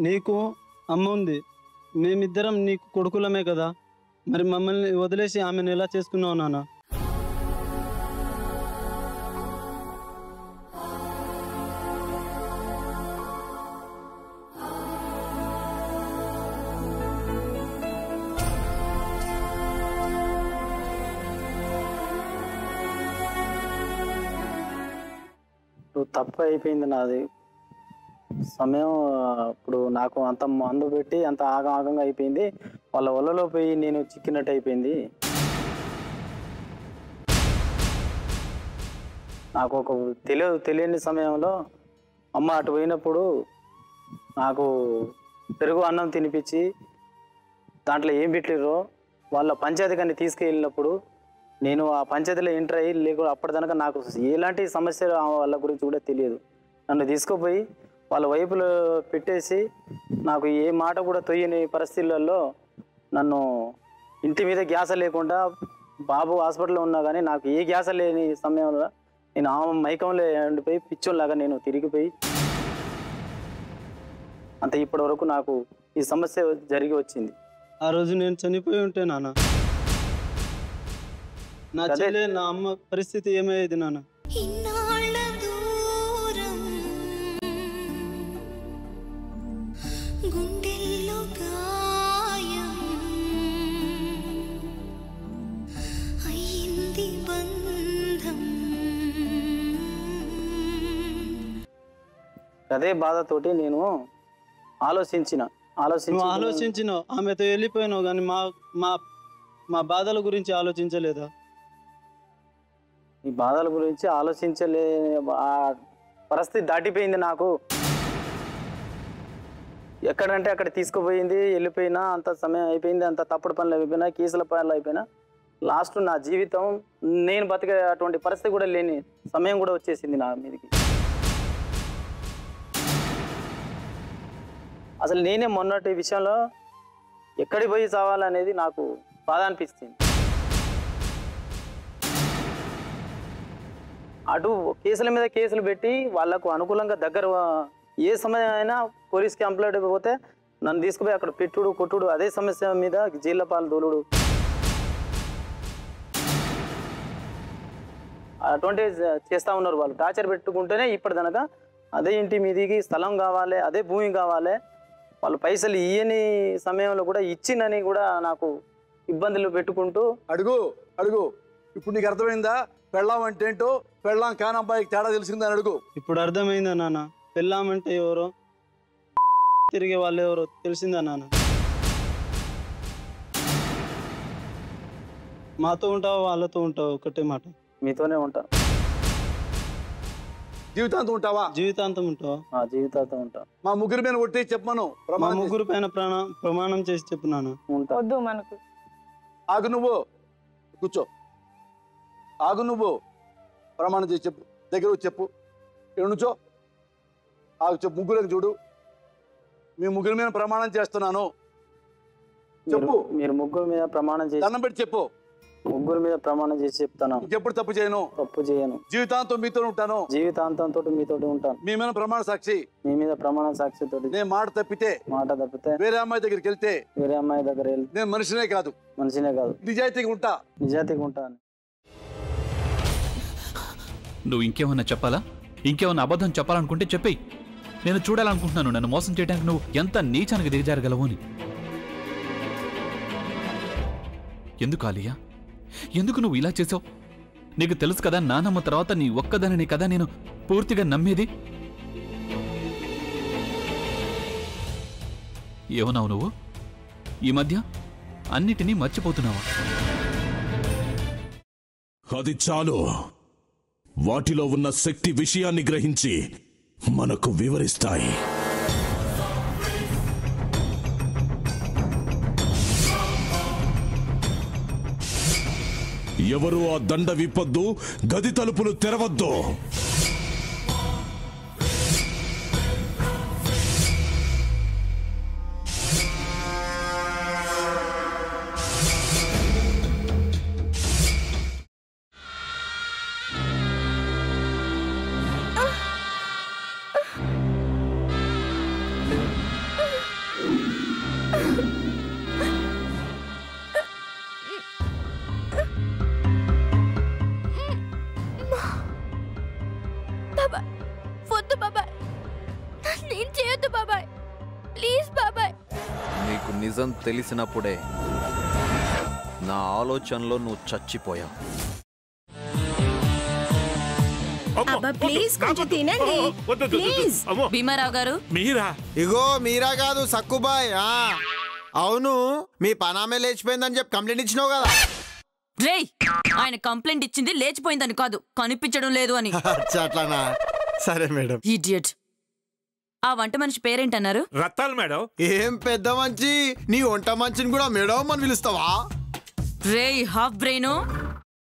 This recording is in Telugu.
నీకు అమ్మ ఉంది, మేమిద్దరం నీకు కొడుకులమే కదా, మరి మమ్మల్ని వదిలేసి ఆమెను ఎలా చేసుకున్నావు నాన్న? తప్పు అయిపోయింది నాది. సమయం ఇప్పుడు నాకు అంత మందు పెట్టి అంత ఆగంగా అయిపోయింది. వాళ్ళ వలలో పోయి నేను చిక్కినట్టు అయిపోయింది. నాకు ఒక తెలియని సమయంలో అమ్మ అటు పోయినప్పుడు నాకు పెరుగు అన్నం తినిపించి దాంట్లో ఏం పెట్టిర్రో వాళ్ళ పంచాయతీకి తీసుకెళ్ళినప్పుడు నేను ఆ పంచాయతీలో ఎంటర్ అయ్యి లేకుండా అప్పటిదాకా నాకు ఎలాంటి సమస్య వాళ్ళ గురించి కూడా తెలియదు. నన్ను తీసుకుపోయి వాళ్ళ వైపులో పెట్టేసి నాకు ఏ మాట కూడా తొయ్యని పరిస్థితులలో నన్ను ఇంటి మీద గ్యాస లేకుండా బాబు హాస్పిటల్లో ఉన్నా కానీ నాకు ఏ గ్యాస లేని సమయంలో నేను ఆ మైకంలో ఉండిపోయి పిచ్చోళ్ళలాగా నేను తిరిగిపోయి అంత ఇప్పటి వరకు నాకు ఈ సమస్య జరిగి వచ్చింది. ఆ రోజు నేను చనిపోయి ఉంటే నాన్న, నా చెల్లె నా అమ్మ పరిస్థితి ఏమయ్యేది నాన్న? అదే బాధతోటి నేను ఆలోచించినావు, ఆమెతో వెళ్ళిపోయినావు, కానీ మా మా మా బాధల గురించి ఆలోచించలేదా? ఈ బాధల గురించి ఆలోచించలే, ఆ పరిస్థితి దాటిపోయింది నాకు. ఎక్కడంటే అక్కడ తీసుకుపోయింది, వెళ్ళిపోయినా, అంత సమయం అయిపోయింది, అంత తప్పుడు పనులు అయిపోయినా, కేసుల పనులు అయిపోయినా, లాస్ట్ నా జీవితం నేను బతికే అటువంటి పరిస్థితి కూడా లేని సమయం కూడా వచ్చేసింది నా మీదకి. అసలు నేనే మొన్నటి విషయంలో ఎక్కడికి పోయి చావాలనేది నాకు బాధ అనిపిస్తుంది. అటు కేసుల మీద కేసులు పెట్టి వాళ్లకు అనుకూలంగా దగ్గర ఏ సమయం అయినా పోలీస్ కంప్లైంట్ పోతే నన్ను తీసుకుపోయి అక్కడ పెట్టుడు కొట్టుడు, అదే సమస్య మీద జైళ్ళ పాలు దోలుడు, అటువంటి చేస్తూ ఉన్నారు. వాళ్ళు టార్చర్ పెట్టుకుంటేనే ఇప్పటిదనక అదే ఇంటి మీదికి స్థలం కావాలి, అదే భూమి కావాలి, వాళ్ళు పైసలు ఇయ్యని సమయంలో కూడా ఇచ్చిందని కూడా నాకు ఇబ్బందులు పెట్టుకుంటూ అడుగు ఇప్పుడు నీకు అర్థమైందా పెళ్ళాం అంటే ఏంటో, పెళ్ళాం కానబ్బాయికి తేడా తెలిసిందని అడుగు. ఇప్పుడు అర్థమైందా నాన్న? పెళ్ళామంటే ఎవరో, తిరిగే వాళ్ళు ఎవరో తెలిసిందా నాన్న? మాతో ఉంటావు, వాళ్ళతో ఉంటావు, ఒకటే మాట. మీతోనే ఉంటా. జీవితాంతం ఉంటావా? జీవితాంతం ఉంటావా? జీవితాంతం ఉంటా. మా ముగ్గురు మీద ఒట్టి చెప్పమను. మా ముగ్గురు పైన ప్రమాణం చేసి చెప్పు నాన్న. వద్దు మనకు. ఆగు నువ్వు, కూర్చో. ఆగు నువ్వు, ప్రమాణం చేసి చెప్పు. దగ్గర వచ్చి చెప్పు. ఇక్కడ నుంచో. ఆగు చెప్పు. ముగ్గురికి చూడు. మీ ముగ్గురు మీద ప్రమాణం చేస్తున్నాను చెప్పు. మీరు ముగ్గురు మీద ప్రమాణం చేసి దండం పెట్టి చెప్పు. ముగ్గురు మీద ప్రమాణం చేసి చెప్తాను. ఇంకెప్పుడు తప్పు చేయను. తప్పు చేయను. జీవితాంతం మీతో ఉంటాను. జీవితాంతం మీతో ఉంటాను. మీ మీద ప్రమాణ సాక్షి. మీ మీద ప్రమాణ సాక్షితో. నేను మాట తప్పితే వేరే అమ్మాయి దగ్గరికి వెళ్తే, వేరే అమ్మాయి దగ్గర వెళ్తే నేను మనిషినే కాదు నిజాయితీగా ఉంటా. నువ్వు ఇంకేమన్నా చెప్పాలా? ఇంకేమన్నా అబద్ధం చెప్పాలనుకుంటే చెప్పేయి. నేను చూడాలనుకుంటున్నాను నన్ను మోసం చేయడానికి నువ్వు ఎంత నీచానికి దిగజారగలవు అని. ఎందుకు ఆలియా, ఎందుకు నువ్వు ఇలా చేసావు? నీకు తెలుసు కదా నానమ్మ తర్వాత నీ ఒక్కదానిని కదా నేను పూర్తిగా నమ్మేది. ఏమన్నావు నువ్వు? ఈ మధ్య అన్నిటినీ మర్చిపోతున్నావా? అది చాలు. వాటిలో ఉన్న శక్తి విషయాన్ని గ్రహించి మనకు వివరిస్తాయి. ఎవరు ఆ దండ విప్పొద్దు, గది తలుపులు తెరవద్దు. ఏం చేయొద్దు బాబాయ్, ప్లీజ్ బాబాయ్. నీకు నిజం తెలిసినప్పుడే నా ఆలోచనలో నువ్వు చచ్చిపోయావు. అబ్బా ప్లీజ్ కొంచెం తినండి ప్లీజ్. భీమారావు గారు, మీరా? ఇగో మీరా కాదు సక్కుబాయ్. అవును, మీ పనామే లేచిపోయిందని చెప్పి కంప్లైంట్ ఇచ్చినావు కదా. రేయ్, ఆయన కంప్లైంట్ ఇచ్చింది లేచిపోయిందని కాదు, కనిపించడం లేదు అని. అట్లానా? సరే మేడం. ఇడియట్. ఆ వంట మనిషి పేరేంటన్నారు? రత్తాలు మేడం. ఏం పెద్ద మంచి, నీ వంట మంచిని కూడా మేడం అని పిలుస్తావా? రేయ్ హాఫ్ బ్రెయిన్,